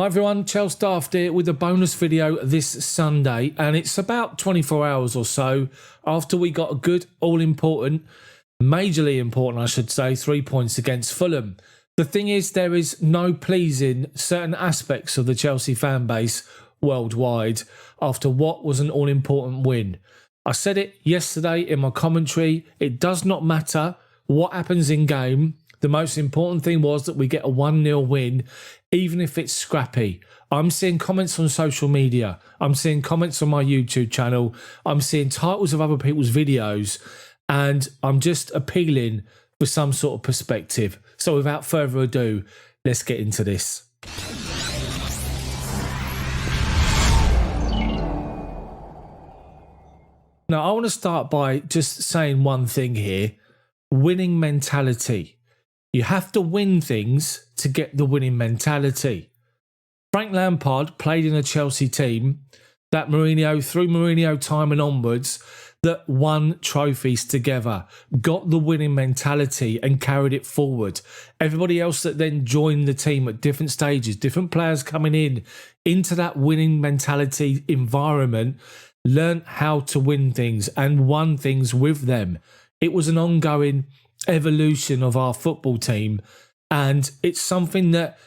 Hi everyone, Chels Daft here with a bonus video this Sunday, and it's about 24 hours or so after we got a good, all-important, majorly important I should say, 3 points against Fulham. The thing is, there is no pleasing certain aspects of the Chelsea fan base worldwide after what was an all-important win. I said it yesterday in my commentary, it does not matter what happens in game. The most important thing was that we get a 1-0 win, even if it's scrappy. I'm seeing comments on social media. I'm seeing comments on my YouTube channel. I'm seeing titles of other people's videos. And I'm just appealing for some sort of perspective. So without further ado, let's get into this. Now, I want to start by just saying one thing here. Winning mentality. You have to win things to get the winning mentality. Frank Lampard played in a Chelsea team that through Mourinho time and onwards, that won trophies together, got the winning mentality and carried it forward. Everybody else that then joined the team at different stages, different players coming into that winning mentality environment, learned how to win things and won things with them. It was an ongoing evolution of our football team, and it's something that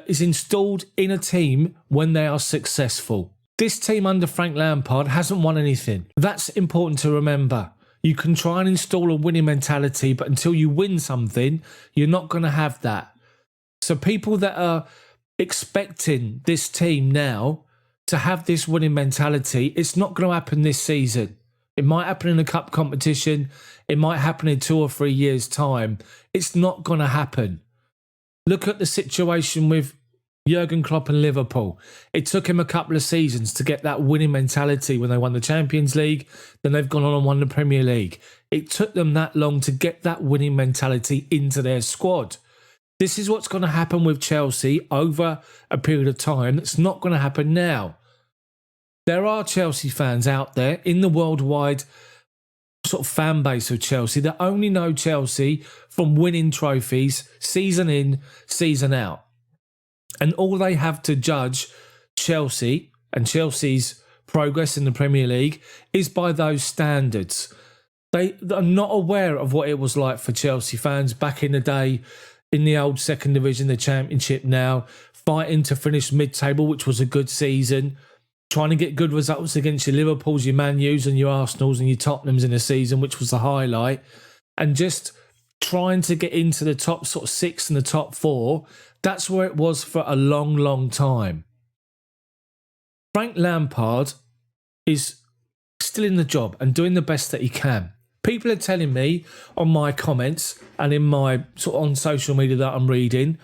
is installed in a team when they are successful. This team under Frank Lampard hasn't won anything. That's important to remember. You can try and install a winning mentality, but until you win something, you're not going to have that. So people that are expecting this team now to have this winning mentality, it's not going to happen this season. It might happen in a cup competition. It might happen in 2 or 3 years' time. It's not going to happen. Look at the situation with Jurgen Klopp and Liverpool. It took him a couple of seasons to get that winning mentality when they won the Champions League. Then they've gone on and won the Premier League. It took them that long to get that winning mentality into their squad. This is what's going to happen with Chelsea over a period of time. It's not going to happen now. There are Chelsea fans out there in the worldwide sort of fan base of Chelsea that only know Chelsea from winning trophies season in, season out. And all they have to judge Chelsea and Chelsea's progress in the Premier League is by those standards. They are not aware of what it was like for Chelsea fans back in the day in the old second division, the Championship now, fighting to finish mid-table, which was a good season. Trying to get good results against your Liverpools, your Man U's and your Arsenals and your Tottenhams in a season, which was the highlight. And just trying to get into the top sort of 6 and the top 4. That's where it was for a long, long time. Frank Lampard is still in the job and doing the best that he can. People are telling me on my comments and in my sort of on social media that I'm reading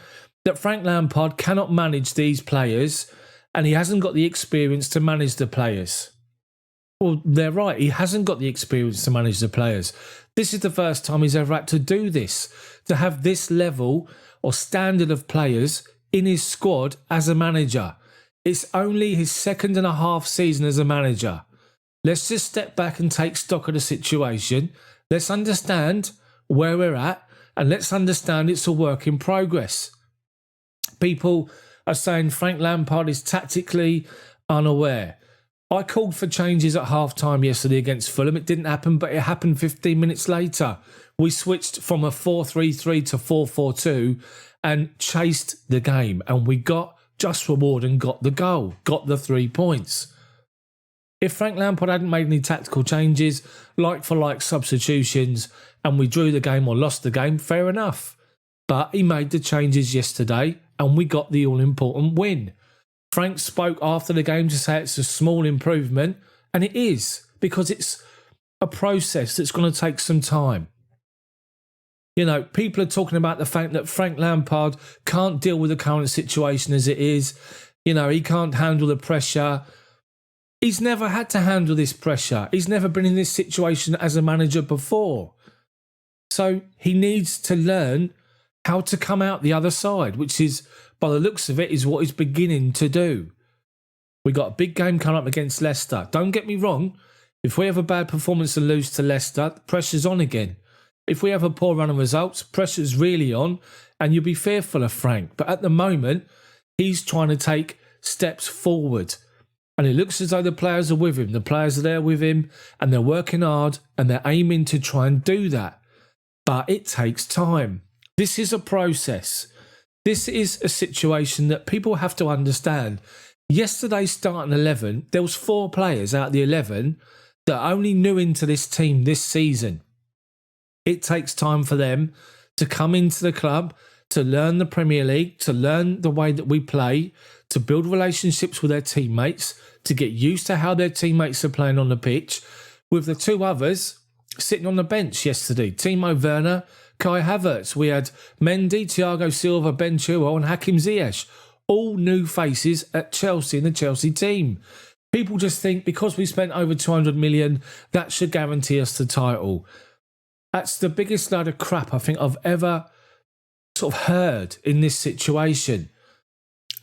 that Frank Lampard cannot manage these players and he hasn't got the experience to manage the players. Well, they're right. He hasn't got the experience to manage the players. This is the first time he's ever had to do this, to have this level or standard of players in his squad as a manager. It's only his 2.5 season as a manager. Let's just step back and take stock of the situation. Let's understand where we're at, and let's understand it's a work in progress. People are saying Frank Lampard is tactically unaware. I called for changes at half-time yesterday against Fulham. It didn't happen, but it happened 15 minutes later. We switched from a 4-3-3 to 4-4-2 and chased the game. And we got just reward and got the goal, got the 3 points. If Frank Lampard hadn't made any tactical changes, like-for-like substitutions, and we drew the game or lost the game, fair enough. But he made the changes yesterday and we got the all-important win. Frank spoke after the game to say it's a small improvement, and it is, because it's a process that's going to take some time. You know, people are talking about the fact that Frank Lampard can't deal with the current situation as it is. You know, he can't handle the pressure. He's never had to handle this pressure. He's never been in this situation as a manager before. So he needs to learn how to come out the other side, which is, by the looks of it, is what he's beginning to do. We got a big game coming up against Leicester. Don't get me wrong. If we have a bad performance and lose to Leicester, the pressure's on again. If we have a poor run of results, pressure's really on, and you'll be fearful of Frank. But at the moment, He's trying to take steps forward. And it looks as though the players are with him. The players are there with him and they're working hard and they're aiming to try and do that. But it takes time. This is a process. This is a situation that people have to understand. Yesterday's starting 11, there was 4 players out of the 11 that are only new into this team this season. It takes time for them to come into the club, to learn the Premier League, to learn the way that we play, to build relationships with their teammates, to get used to how their teammates are playing on the pitch. With the 2 others sitting on the bench yesterday, Timo Werner, Kai Havertz. We had Mendy, Thiago Silva, Ben Chilwell and Hakim Ziyech. All new faces at Chelsea in the Chelsea team. People just think because we spent over 200 million, that should guarantee us the title. That's the biggest load of crap I think I've ever sort of heard in this situation.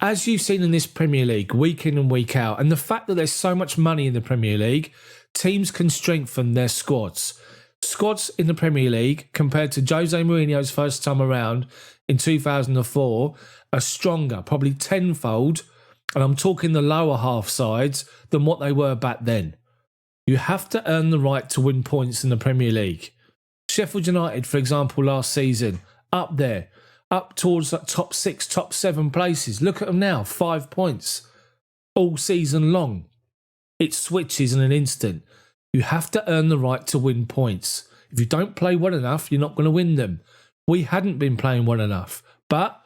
As you've seen in this Premier League, week in and week out, and the fact that there's so much money in the Premier League, teams can strengthen their squads. Squads in the Premier League, compared to Jose Mourinho's first time around in 2004, are stronger, probably tenfold, and I'm talking the lower half sides, than what they were back then. You have to earn the right to win points in the Premier League. Sheffield United, for example, last season, up there, up towards that top 6, top 7 places. Look at them now, 5 points all season long. It switches in an instant. You have to earn the right to win points. If you don't play well enough, you're not going to win them. We hadn't been playing well enough, but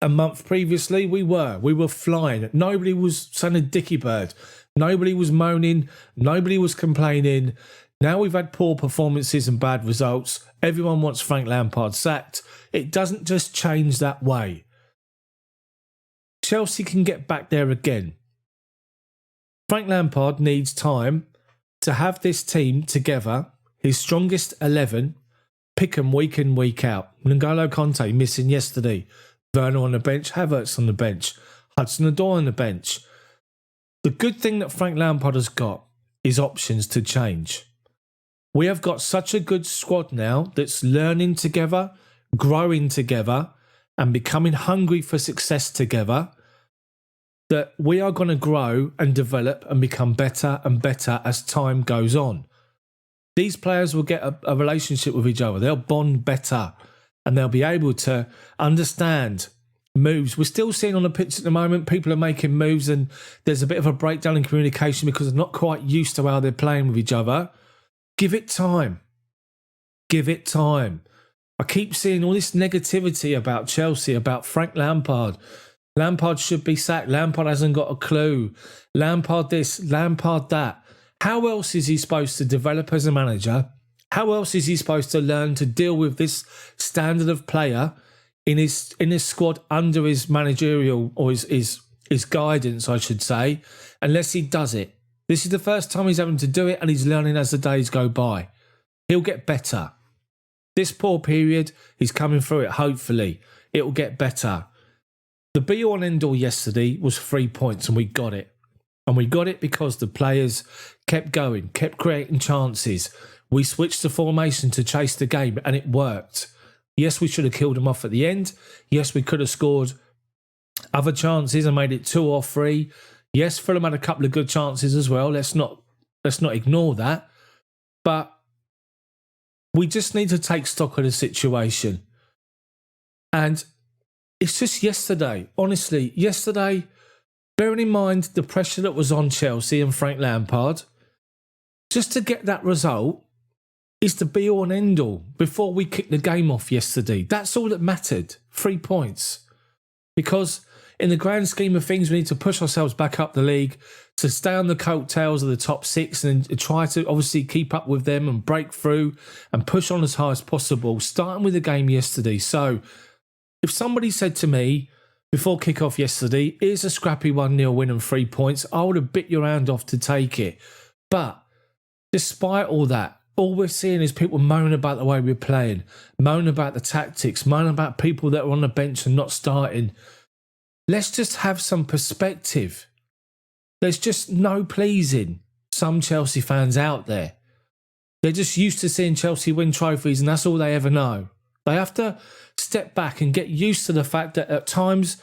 a month previously we were flying. Nobody was saying a dicky bird. Nobody was moaning. Nobody was complaining. Now we've had poor performances and bad results. Everyone wants Frank Lampard sacked. It doesn't just change that way. Chelsea can get back there again. Frank Lampard needs time to have this team together, his strongest 11, pick them week in, week out. N'Golo Kante missing yesterday. Werner on the bench, Havertz on the bench, Hudson-Odoi on the bench. The good thing that Frank Lampard has got is options to change. We have got such a good squad now that's learning together, growing together, and becoming hungry for success together, that we are going to grow and develop and become better and better as time goes on. These players will get a relationship with each other. They'll bond better and they'll be able to understand moves. We're still seeing on the pitch at the moment, people are making moves and there's a bit of a breakdown in communication because they're not quite used to how they're playing with each other. Give it time. Give it time. I keep seeing all this negativity about Chelsea, about Frank Lampard. Lampard should be sacked. Lampard hasn't got a clue. Lampard this, Lampard that. How else is he supposed to develop as a manager? How else is he supposed to learn to deal with this standard of player in his squad under his managerial or his guidance, I should say, unless he does it? This is the first time he's having to do it and he's learning as the days go by. He'll get better. This poor period, he's coming through it, hopefully. It will get better. The be-all and end-all yesterday was 3 points and we got it. And we got it because the players kept going, kept creating chances. We switched the formation to chase the game and it worked. Yes, we should have killed them off at the end. Yes, we could have scored other chances and made it 2 or 3. Yes, Fulham had a couple of good chances as well. Let's not ignore that. But we just need to take stock of the situation. And it's just yesterday, honestly, bearing in mind the pressure that was on Chelsea and Frank Lampard, just to get that result is the be-all and end-all before we kicked the game off yesterday. That's all that mattered, 3 points. Because in the grand scheme of things, we need to push ourselves back up the league to stay on the coattails of the top 6 and try to obviously keep up with them and break through and push on as high as possible, starting with the game yesterday. So if somebody said to me before kick-off yesterday, here's a scrappy 1-0 win and 3 points, I would have bit your hand off to take it. But despite all that, all we're seeing is people moan about the way we're playing, moan about the tactics, moan about people that are on the bench and not starting. Let's just have some perspective. There's just no pleasing some Chelsea fans out there. They're just used to seeing Chelsea win trophies and that's all they ever know. They have to step back and get used to the fact that at times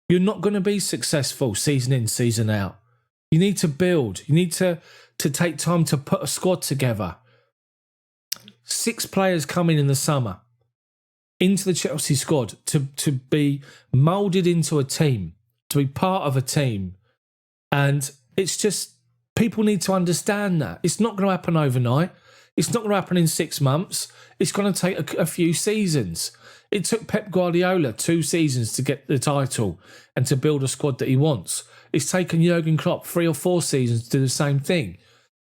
You're not going to be successful season in, season out. You need to build. You need to take time to put a squad together. 6 players coming in the summer into the Chelsea squad to be moulded into a team, to be part of a team. And it's just, people need to understand that. It's not going to happen overnight. It's not going to happen in 6 months. It's going to take a few seasons. It took Pep Guardiola 2 seasons to get the title and to build a squad that he wants. It's taken Jurgen Klopp 3 or 4 seasons to do the same thing.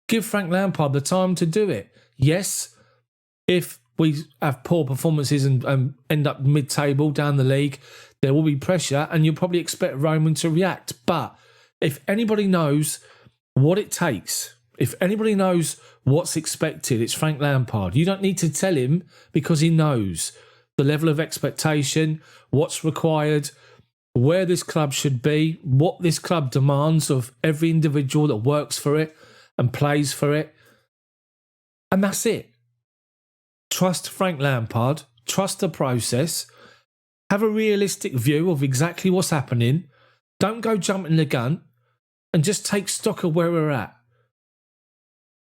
Give Frank Lampard the time to do it. Yes, if we have poor performances and end up mid-table down the league, there will be pressure and you'll probably expect Roman to react. But if anybody knows what it takes, if anybody knows what's expected, it's Frank Lampard. You don't need to tell him, because he knows the level of expectation, what's required, where this club should be, what this club demands of every individual that works for it and plays for it. And that's it. Trust Frank Lampard, trust the process, have a realistic view of exactly what's happening. Don't go jumping the gun, and just take stock of where we're at.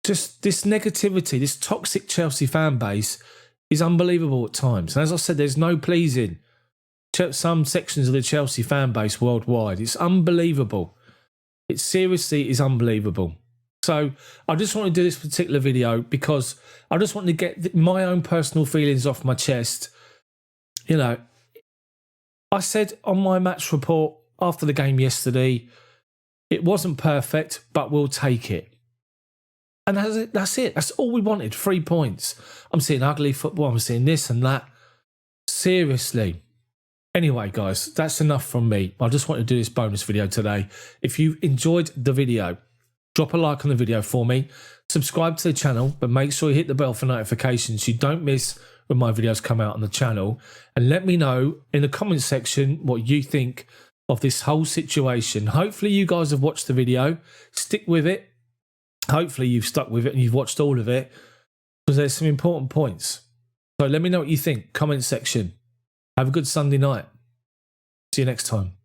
Just this negativity, this toxic Chelsea fan base is unbelievable at times. And as I said, there's no pleasing some sections of the Chelsea fan base worldwide. It's unbelievable. It seriously is unbelievable. So I just want to do this particular video because I just want to get my own personal feelings off my chest. You know, I said on my match report after the game yesterday, it wasn't perfect, but we'll take it. And that's it. That's all we wanted. 3 points. I'm seeing ugly football. I'm seeing this and that. Seriously. Anyway, guys, that's enough from me. I just wanted to do this bonus video today. If you enjoyed the video, drop a like on the video for me. Subscribe to the channel, but make sure you hit the bell for notifications so you don't miss when my videos come out on the channel. And let me know in the comments section what you think of this whole situation. Hopefully you guys have watched the video. Stick with it. Hopefully you've stuck with it and you've watched all of it, because there's some important points. So let me know what you think. Comment section. Have a good Sunday night. See you next time.